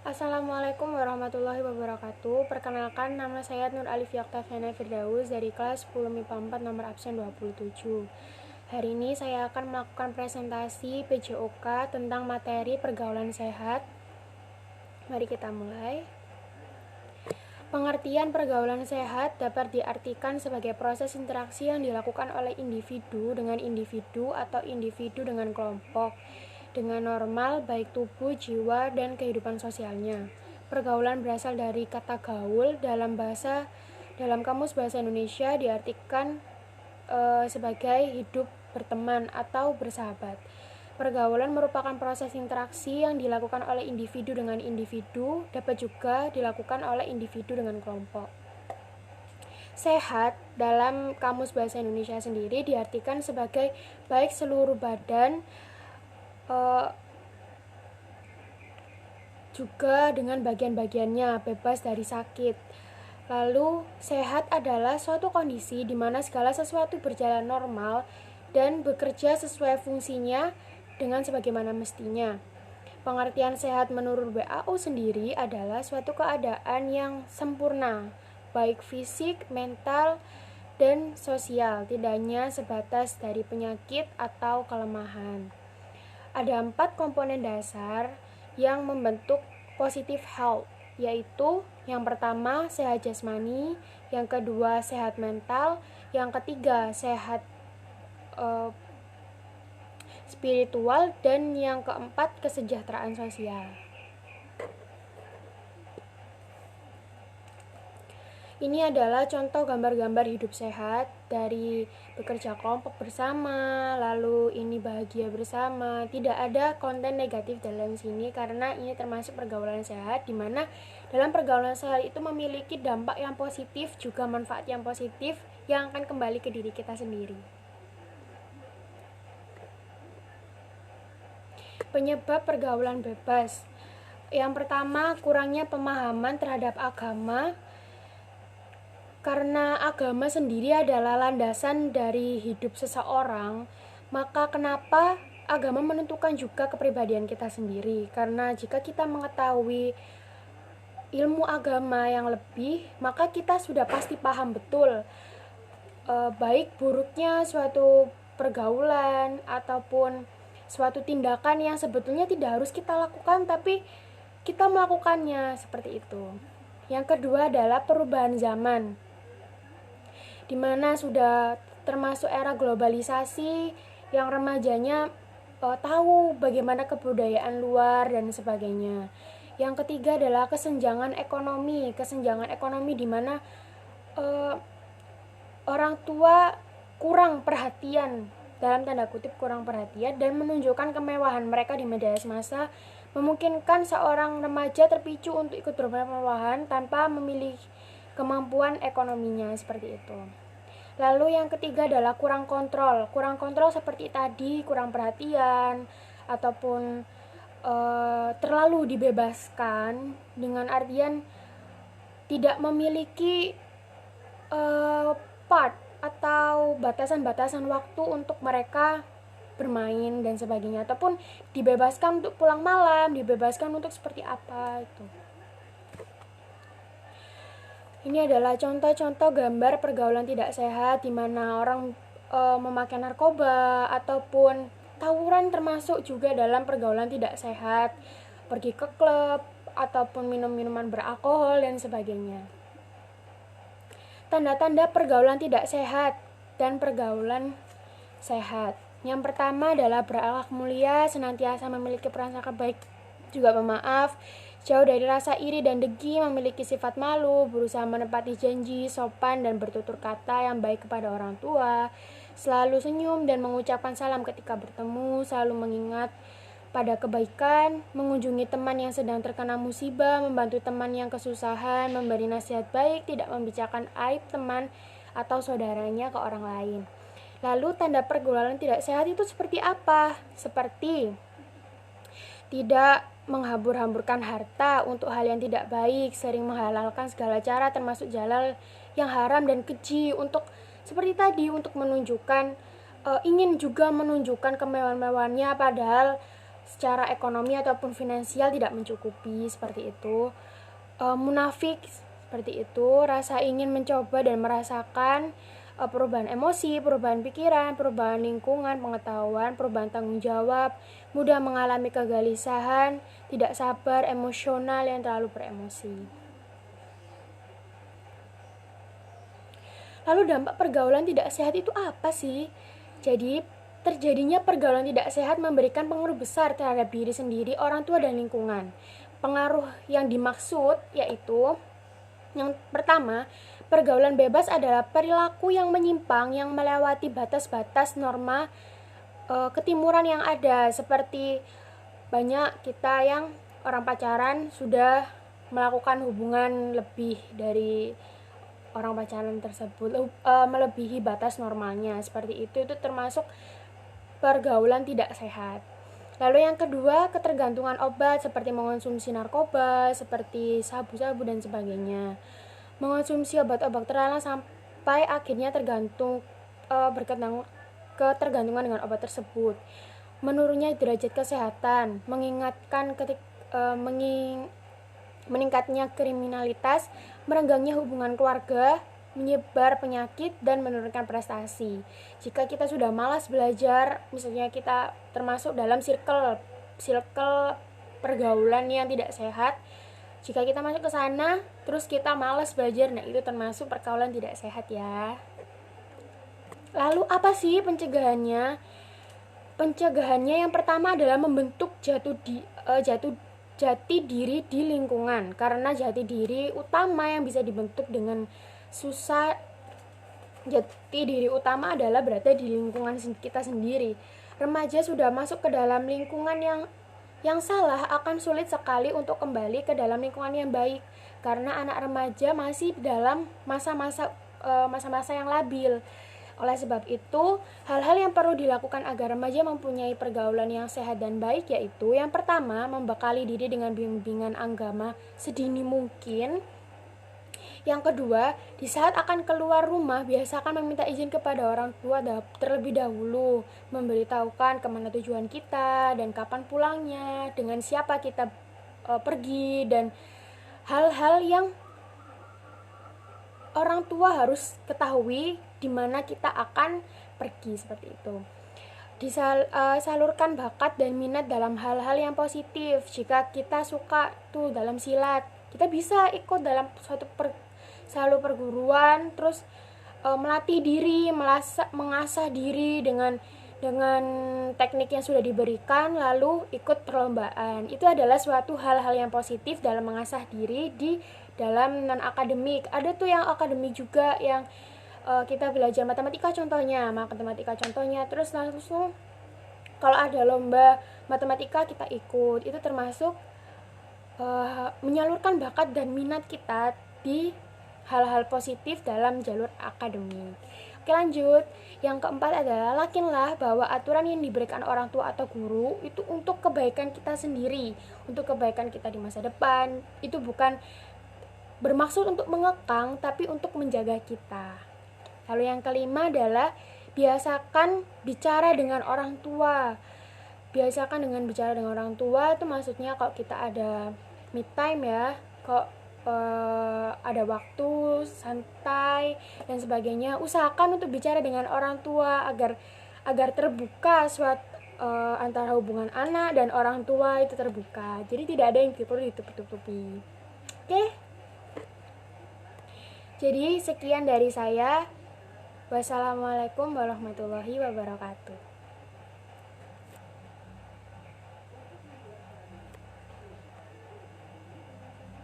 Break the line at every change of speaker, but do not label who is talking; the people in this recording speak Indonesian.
Assalamualaikum warahmatullahi wabarakatuh. Perkenalkan, nama saya Nur Alif Yaktafiana Firdaus dari kelas 10 MIPA 4 nomor absen 27. Hari ini saya akan melakukan presentasi PJOK tentang materi pergaulan sehat. Mari kita mulai. Pengertian pergaulan sehat dapat diartikan sebagai proses interaksi yang dilakukan oleh individu dengan individu atau individu dengan kelompok dengan normal baik tubuh, jiwa, dan kehidupan sosialnya. Pergaulan berasal dari kata gaul dalam Kamus Bahasa Indonesia diartikan sebagai hidup berteman atau bersahabat. Pergaulan merupakan proses interaksi yang dilakukan oleh individu dengan individu, dapat juga dilakukan oleh individu dengan kelompok. Sehat dalam Kamus Bahasa Indonesia sendiri diartikan sebagai baik seluruh badan, juga dengan bagian-bagiannya bebas dari sakit. Lalu, sehat adalah suatu kondisi di mana segala sesuatu berjalan normal dan bekerja sesuai fungsinya dengan sebagaimana mestinya. Pengertian sehat menurut WHO sendiri adalah suatu keadaan yang sempurna, baik fisik, mental, dan sosial, tidak hanya sebatas dari penyakit atau kelemahan. Ada 4 komponen dasar yang membentuk positive health, yaitu yang pertama sehat jasmani, yang kedua sehat mental, yang ketiga sehat spiritual, dan yang keempat kesejahteraan sosial. Ini adalah contoh gambar-gambar hidup sehat dari bekerja kelompok bersama, lalu ini bahagia bersama. Tidak ada konten negatif dalam sini karena ini termasuk pergaulan sehat, di mana dalam pergaulan sehat itu memiliki dampak yang positif juga manfaat yang positif yang akan kembali ke diri kita sendiri. Penyebab pergaulan bebas. Yang pertama, kurangnya pemahaman terhadap agama. Karena agama sendiri adalah landasan dari hidup seseorang, maka kenapa agama menentukan juga kepribadian kita sendiri? Karena jika kita mengetahui ilmu agama yang lebih, maka kita sudah pasti paham betul baik buruknya suatu pergaulan ataupun suatu tindakan yang sebetulnya tidak harus kita lakukan, tapi kita melakukannya seperti itu. Yang kedua adalah perubahan zaman, di mana sudah termasuk era globalisasi yang remajanya tahu bagaimana kebudayaan luar dan sebagainya. Yang ketiga adalah kesenjangan ekonomi di mana orang tua kurang perhatian, dalam tanda kutip kurang perhatian, dan menunjukkan kemewahan mereka di media massa, memungkinkan seorang remaja terpicu untuk ikut bermewah-mewahan tanpa memiliki kemampuan ekonominya, seperti itu. Lalu yang ketiga adalah kurang kontrol seperti tadi, kurang perhatian ataupun terlalu dibebaskan, dengan artian tidak memiliki part atau batasan-batasan waktu untuk mereka bermain dan sebagainya, ataupun dibebaskan untuk pulang malam, dibebaskan untuk seperti apa itu. Ini adalah contoh-contoh gambar pergaulan tidak sehat, di mana orang memakai narkoba ataupun tawuran termasuk juga dalam pergaulan tidak sehat, pergi ke klub ataupun minum minuman beralkohol dan sebagainya. Tanda-tanda pergaulan tidak sehat dan pergaulan sehat. Yang pertama adalah berakhlak mulia, senantiasa memiliki prasangka baik, juga pemaaf, jauh dari rasa iri dan dengki, memiliki sifat malu, berusaha menepati janji, sopan dan bertutur kata yang baik kepada orang tua, selalu senyum dan mengucapkan salam ketika bertemu, selalu mengingat pada kebaikan, mengunjungi teman yang sedang terkena musibah, membantu teman yang kesusahan, memberi nasihat baik, tidak membicarakan aib teman atau saudaranya ke orang lain. Lalu tanda pergaulan tidak sehat itu seperti apa? Seperti tidak menghambur-hamburkan harta untuk hal yang tidak baik, sering menghalalkan segala cara termasuk jalan yang haram dan keji untuk seperti tadi, untuk menunjukkan ingin juga menunjukkan kemewahan-mewahannya, padahal secara ekonomi ataupun finansial tidak mencukupi, seperti itu. Munafik, seperti itu. Rasa ingin mencoba dan merasakan perubahan emosi, perubahan pikiran, perubahan lingkungan, pengetahuan, perubahan tanggung jawab, mudah mengalami kegelisahan, tidak sabar, emosional yang terlalu beremosi. Lalu dampak pergaulan tidak sehat itu apa sih? Jadi, terjadinya pergaulan tidak sehat memberikan pengaruh besar terhadap diri sendiri, orang tua, dan lingkungan. Pengaruh yang dimaksud yaitu yang pertama, pergaulan bebas adalah perilaku yang menyimpang, yang melewati batas-batas norma ketimuran yang ada, seperti banyak kita yang orang pacaran sudah melakukan hubungan lebih dari orang pacaran tersebut, melebihi batas normalnya, seperti itu termasuk pergaulan tidak sehat. Lalu yang kedua, ketergantungan obat seperti mengonsumsi narkoba, seperti sabu-sabu dan sebagainya. Mengonsumsi obat-obat terlarang sampai akhirnya ketergantungan dengan obat tersebut. Menurunnya derajat kesehatan, meningkatnya kriminalitas, merenggangnya hubungan keluarga, menyebar penyakit, dan menurunkan prestasi. Jika kita sudah malas belajar, misalnya kita termasuk dalam circle pergaulan yang tidak sehat, jika kita masuk ke sana terus kita malas belajar, nah itu termasuk pergaulan tidak sehat ya. Lalu apa sih pencegahannya? Pencegahannya yang pertama adalah membentuk jati diri di lingkungan, karena jati diri utama yang bisa dibentuk dengan susah. Jati diri utama adalah berada di lingkungan kita sendiri. Remaja sudah masuk ke dalam lingkungan yang salah akan sulit sekali untuk kembali ke dalam lingkungan yang baik, karena anak remaja masih dalam masa-masa yang labil. Oleh sebab itu, hal-hal yang perlu dilakukan agar remaja mempunyai pergaulan yang sehat dan baik yaitu yang pertama, membekali diri dengan bimbingan agama sedini mungkin. Yang kedua, di saat akan keluar rumah, biasakan meminta izin kepada orang tua terlebih dahulu, memberitahukan kemana tujuan kita dan kapan pulangnya, dengan siapa kita pergi, dan hal-hal yang orang tua harus ketahui di mana kita akan pergi, seperti itu. Salurkan bakat dan minat dalam hal-hal yang positif. Jika kita suka dalam silat, kita bisa ikut dalam suatu perguruan, terus melatih diri, mengasah diri dengan teknik yang sudah diberikan, lalu ikut perlombaan. Itu adalah suatu hal-hal yang positif dalam mengasah diri di dalam non akademik. Ada tuh yang akademik juga, yang kita belajar matematika contohnya, terus langsung kalau ada lomba matematika kita ikut. Itu termasuk menyalurkan bakat dan minat kita di hal-hal positif dalam jalur akademik. Oke, lanjut. Yang keempat adalah yakinlah bahwa aturan yang diberikan orang tua atau guru itu untuk kebaikan kita sendiri, untuk kebaikan kita di masa depan. Itu bukan bermaksud untuk mengekang, tapi untuk menjaga kita. Lalu yang kelima adalah biasakan bicara dengan orang tua. Biasakan dengan bicara dengan orang tua itu maksudnya kalau kita ada me time ya, kok ada waktu santai dan sebagainya, usahakan untuk bicara dengan orang tua agar terbuka antara hubungan anak dan orang tua itu terbuka. Jadi tidak ada yang perlu ditutup-tutupi. Oke. Jadi sekian dari saya. Wassalamualaikum warahmatullahi wabarakatuh.